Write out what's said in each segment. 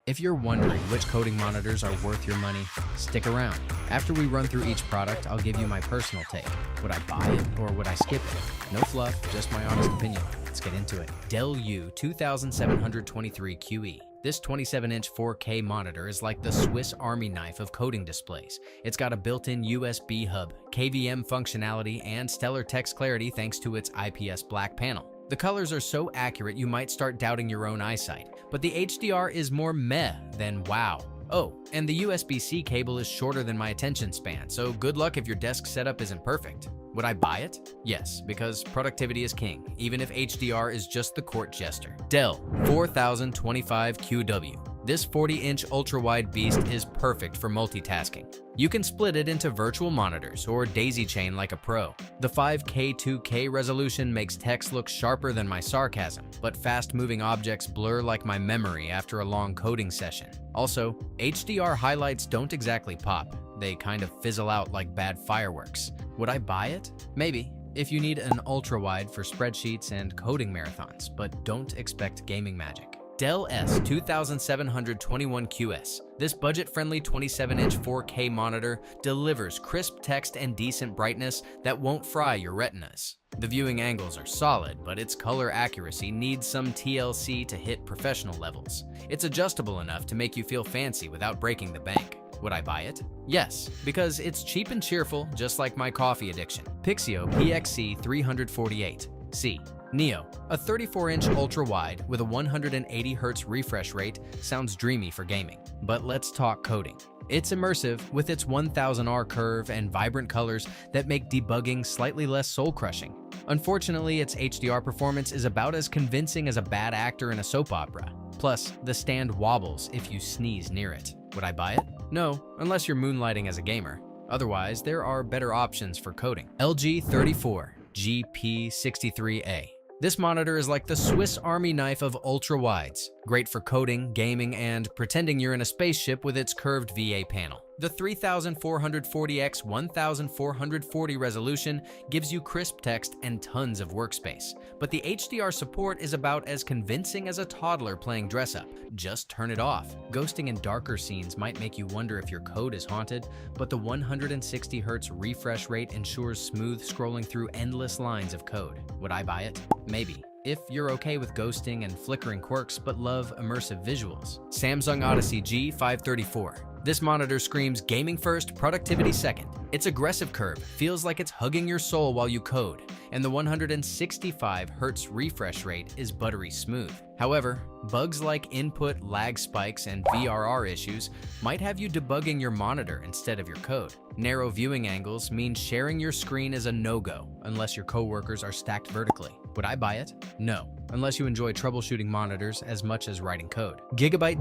If you're wondering which coding monitors are worth your money, stick around. After we run through each product, I'll give you my personal take. Would I buy it or would I skip it? No fluff, just my honest opinion. Let's get into it. Dell U2723QE. This 27-inch 4K monitor is like the Swiss Army knife of coding displays. It's got a built-in USB hub, KVM functionality, and stellar text clarity thanks to its IPS black panel. The colors are so accurate you might start doubting your own eyesight, but the HDR is more meh than wow. Oh, and the USB-C cable is shorter than my attention span, so good luck if your desk setup isn't perfect. Would I buy it? Yes, because productivity is king, even if HDR is just the court jester. Dell 4025QW. This 40-inch ultra-wide beast is perfect for multitasking. You can split it into virtual monitors or daisy chain like a pro. The 5K2K resolution makes text look sharper than my sarcasm, but fast-moving objects blur like my memory after a long coding session. Also, HDR highlights don't exactly pop. They kind of fizzle out like bad fireworks. Would I buy it? Maybe, if you need an ultra-wide for spreadsheets and coding marathons, but don't expect gaming magic. Dell S2721QS. This budget-friendly 27-inch 4K monitor delivers crisp text and decent brightness that won't fry your retinas. The viewing angles are solid, but its color accuracy needs some TLC to hit professional levels. It's adjustable enough to make you feel fancy without breaking the bank. Would I buy it? Yes, because it's cheap and cheerful, just like my coffee addiction. Pixio PXC348C. Neo, a 34-inch ultra-wide with a 180Hz refresh rate, sounds dreamy for gaming. But let's talk coding. It's immersive with its 1000R curve and vibrant colors that make debugging slightly less soul-crushing. Unfortunately, its HDR performance is about as convincing as a bad actor in a soap opera. Plus, the stand wobbles if you sneeze near it. Would I buy it? No, unless you're moonlighting as a gamer. Otherwise, there are better options for coding. LG 34GP63A. This monitor is like the Swiss Army knife of ultra-wides, great for coding, gaming, and pretending you're in a spaceship with its curved VA panel. The 3440x 1440 resolution gives you crisp text and tons of workspace, but the HDR support is about as convincing as a toddler playing dress-up. Just turn it off. Ghosting in darker scenes might make you wonder if your code is haunted, but the 160Hz refresh rate ensures smooth scrolling through endless lines of code. Would I buy it? Maybe, if you're okay with ghosting and flickering quirks but love immersive visuals. Samsung Odyssey G534. This monitor screams gaming first, productivity second. Its aggressive curve feels like it's hugging your soul while you code, and the 165Hz refresh rate is buttery smooth. However, bugs like input lag spikes and VRR issues might have you debugging your monitor instead of your code. Narrow viewing angles mean sharing your screen is a no-go unless your coworkers are stacked vertically. Would I buy it? No, unless you enjoy troubleshooting monitors as much as writing code. Gigabyte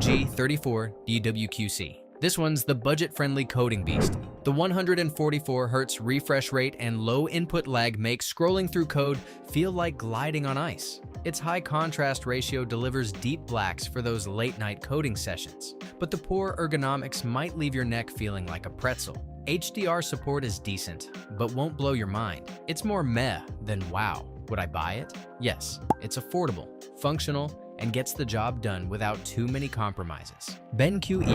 G34DWQC. This one's the budget-friendly coding beast. The 144Hz refresh rate and low input lag make scrolling through code feel like gliding on ice. Its high contrast ratio delivers deep blacks for those late-night coding sessions, but the poor ergonomics might leave your neck feeling like a pretzel. HDR support is decent, but won't blow your mind. It's more meh than wow. Would I buy it? Yes, it's affordable, functional, and gets the job done without too many compromises. BenQ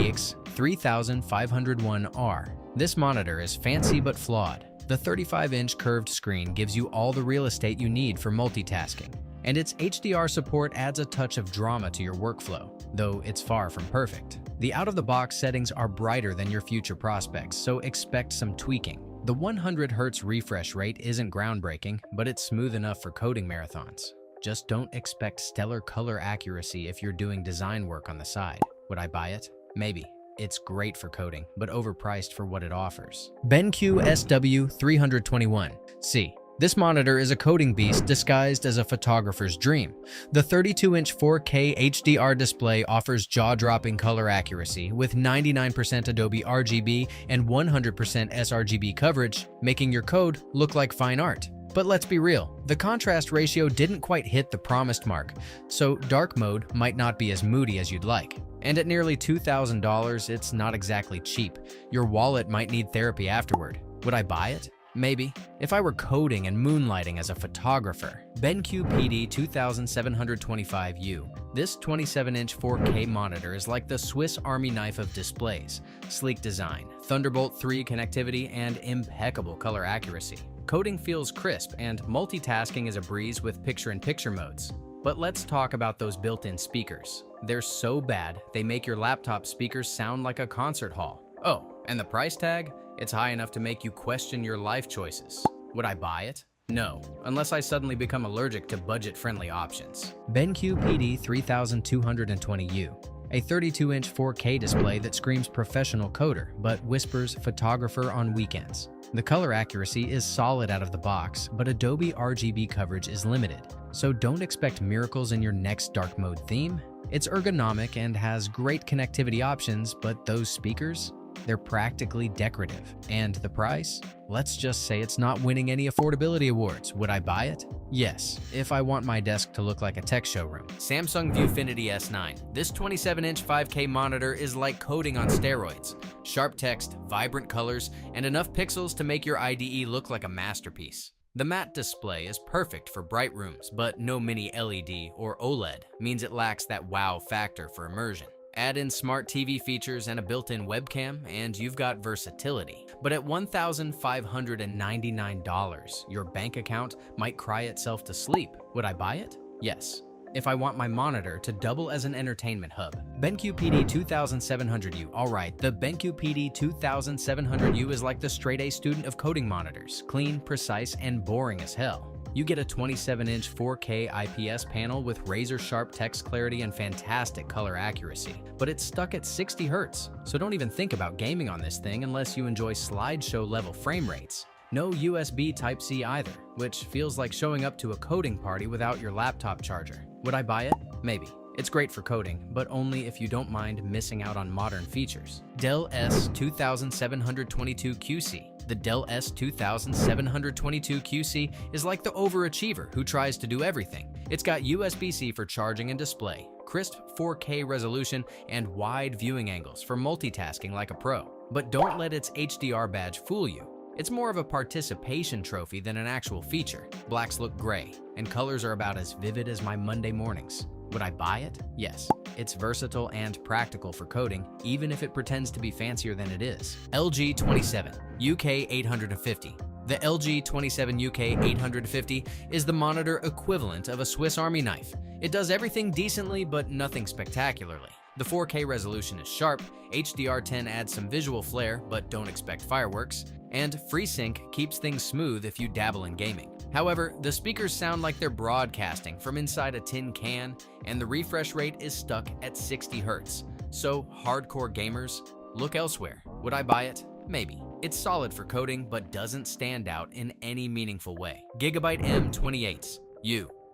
EX3501R. This monitor is fancy but flawed. The 35-inch curved screen gives you all the real estate you need for multitasking, and its HDR support adds a touch of drama to your workflow, though it's far from perfect. The out-of-the-box settings are brighter than your future prospects, so expect some tweaking. The 100Hz refresh rate isn't groundbreaking, but it's smooth enough for coding marathons. Just don't expect stellar color accuracy if you're doing design work on the side. Would I buy it? Maybe. It's great for coding, but overpriced for what it offers. BenQ SW321C. This monitor is a coding beast disguised as a photographer's dream. The 32-inch 4K HDR display offers jaw-dropping color accuracy with 99% Adobe RGB and 100% sRGB coverage, making your code look like fine art. But let's be real, the contrast ratio didn't quite hit the promised mark, so dark mode might not be as moody as you'd like. And at nearly $2,000, it's not exactly cheap. Your wallet might need therapy afterward. Would I buy it? Maybe. If I were coding and moonlighting as a photographer, BenQ PD2725U. This 27-inch 4K monitor is like the Swiss Army knife of displays. Sleek design, Thunderbolt 3 connectivity, and impeccable color accuracy. Coding feels crisp, and multitasking is a breeze with picture-in-picture modes. But let's talk about those built-in speakers. They're so bad, they make your laptop speakers sound like a concert hall. Oh, and the price tag? It's high enough to make you question your life choices. Would I buy it? No, unless I suddenly become allergic to budget-friendly options. BenQ PD3220U. A 32-inch 4K display that screams professional coder, but whispers photographer on weekends. The color accuracy is solid out of the box, but Adobe RGB coverage is limited. So don't expect miracles in your next dark mode theme. It's ergonomic and has great connectivity options, but those speakers? They're practically decorative. And the price? Let's just say it's not winning any affordability awards. Would I buy it? Yes, if I want my desk to look like a tech showroom. Samsung Viewfinity S9. This 27-inch 5K monitor is like coding on steroids. Sharp text, vibrant colors, and enough pixels to make your IDE look like a masterpiece. The matte display is perfect for bright rooms, but no mini LED or OLED means it lacks that wow factor for immersion. Add in smart TV features and a built-in webcam, and you've got versatility. But at $1,599, your bank account might cry itself to sleep. Would I buy it? Yes, if I want my monitor to double as an entertainment hub. BenQ PD2700U. Alright, the BenQ PD2700U is like the straight-A student of coding monitors. Clean, precise, and boring as hell. You get a 27-inch 4K IPS panel with razor-sharp text clarity and fantastic color accuracy, but it's stuck at 60 Hz, so don't even think about gaming on this thing unless you enjoy slideshow-level frame rates. No USB Type-C either, which feels like showing up to a coding party without your laptop charger. Would I buy it? Maybe. It's great for coding, but only if you don't mind missing out on modern features. Dell S2722QC. The Dell S2722QC is like the overachiever who tries to do everything. It's got USB-C for charging and display, crisp 4K resolution, and wide viewing angles for multitasking like a pro. But don't let its HDR badge fool you. It's more of a participation trophy than an actual feature. Blacks look gray, and colors are about as vivid as my Monday mornings. Would I buy it? Yes. It's versatile and practical for coding, even if it pretends to be fancier than it is. LG 27 UK850. The LG 27 UK 850 is the monitor equivalent of a Swiss Army knife. It does everything decently, but nothing spectacularly. The 4K resolution is sharp, HDR10 adds some visual flair, but don't expect fireworks, and FreeSync keeps things smooth if you dabble in gaming. However, the speakers sound like they're broadcasting from inside a tin can, and the refresh rate is stuck at 60 Hz. So, hardcore gamers, look elsewhere. Would I buy it? Maybe. It's solid for coding, but doesn't stand out in any meaningful way. Gigabyte M28's.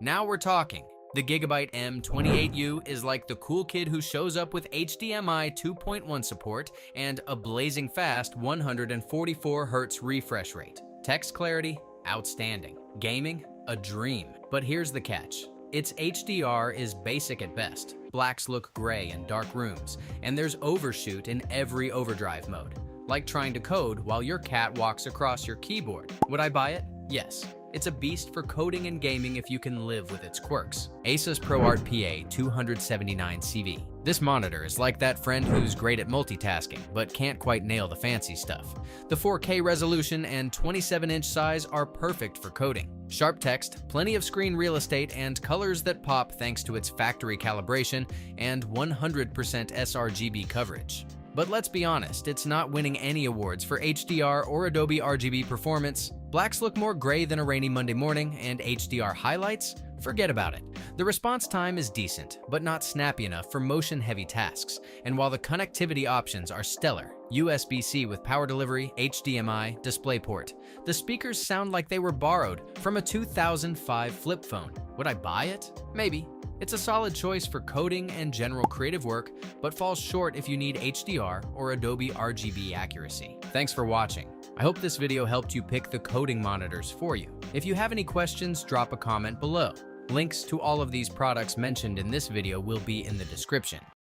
Now we're talking. The Gigabyte M28U is like the cool kid who shows up with HDMI 2.1 support and a blazing fast 144 Hz refresh rate. Text clarity? Outstanding. Gaming? A dream. But here's the catch. Its HDR is basic at best. Blacks look gray in dark rooms, and there's overshoot in every overdrive mode. Like trying to code while your cat walks across your keyboard. Would I buy it? Yes. It's a beast for coding and gaming if you can live with its quirks. Asus ProArt PA279CV. This monitor is like that friend who's great at multitasking, but can't quite nail the fancy stuff. The 4K resolution and 27-inch size are perfect for coding. Sharp text, plenty of screen real estate, and colors that pop thanks to its factory calibration and 100% sRGB coverage. But let's be honest, it's not winning any awards for HDR or Adobe RGB performance. Blacks look more gray than a rainy Monday morning, and HDR highlights? Forget about it. The response time is decent, but not snappy enough for motion-heavy tasks. And while the connectivity options are stellar, USB-C with power delivery, HDMI, DisplayPort, the speakers sound like they were borrowed from a 2005 flip phone. Would I buy it? Maybe. It's a solid choice for coding and general creative work, but falls short if you need HDR or Adobe RGB accuracy. Thanks for watching. I hope this video helped you pick the coding monitors for you. If you have any questions, drop a comment below. Links to all of these products mentioned in this video will be in the description.